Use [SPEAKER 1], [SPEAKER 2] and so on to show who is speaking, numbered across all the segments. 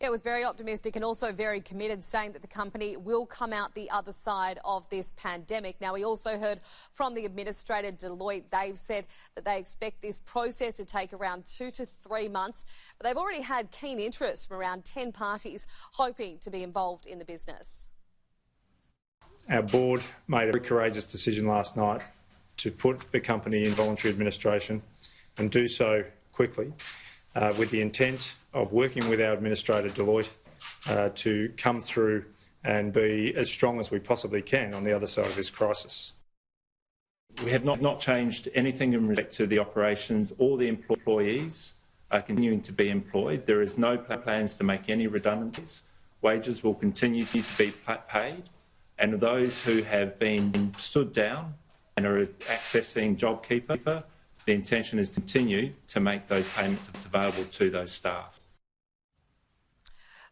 [SPEAKER 1] Yeah, it was very optimistic and also very committed, saying that the company will come out the other side of this pandemic. Now, we also heard from the administrator, Deloitte. They've said that they expect this process to take around 2 to 3 months, but they've already had keen interest from around 10 parties hoping to be involved in the business.
[SPEAKER 2] Our board made a very courageous decision last night to put the company in voluntary administration and do so quickly, with the intent of working with our administrator, Deloitte, to come through and be as strong as we possibly can on the other side of this crisis.
[SPEAKER 3] We have not changed anything in respect to the operations. All the employees are continuing to be employed. There is no plans to make any redundancies. Wages will continue to be paid, and those who have been stood down and are accessing JobKeeper, the intention is to continue to make those payments available to those staff.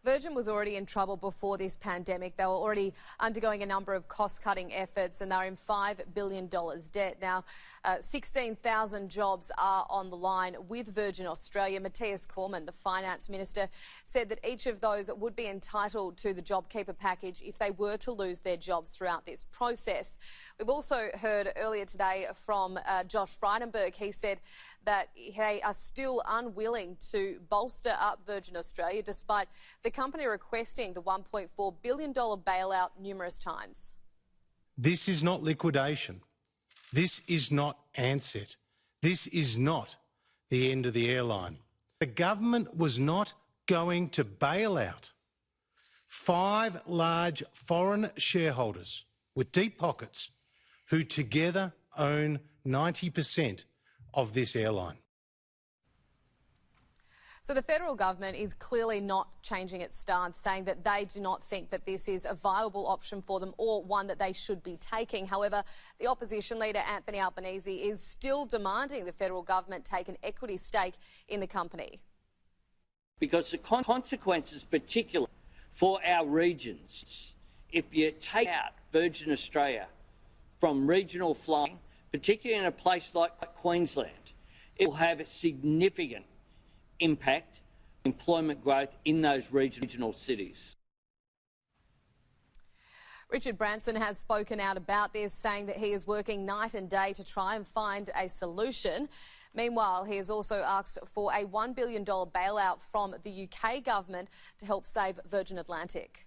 [SPEAKER 1] Virgin was already in trouble before this pandemic. They were already undergoing a number of cost-cutting efforts and they're in $5 billion debt. Now, 16,000 jobs are on the line with Virgin Australia. Matthias Cormann, the Finance Minister, said that each of those would be entitled to the JobKeeper package if they were to lose their jobs throughout this process. We've also heard earlier today from Josh Frydenberg. He said that they are still unwilling to bolster up Virgin Australia despite the company requesting the $1.4 billion bailout numerous times.
[SPEAKER 4] This is not liquidation. This is not Ansett. This is not the end of the airline. The government was not going to bail out 5 large foreign shareholders with deep pockets who together own 90% of this airline.
[SPEAKER 1] So the federal government is clearly not changing its stance, saying that they do not think that this is a viable option for them or one that they should be taking. However, the opposition leader, Anthony Albanese, is still demanding the federal government take an equity stake in the company.
[SPEAKER 5] Because the consequences, particularly for our regions, if you take out Virgin Australia from regional flying, particularly in a place like Queensland, it will have a significant impact on employment growth in those regional cities.
[SPEAKER 1] Richard Branson has spoken out about this, saying that he is working night and day to try and find a solution. Meanwhile, he has also asked for a $1 billion bailout from the UK government to help save Virgin Atlantic.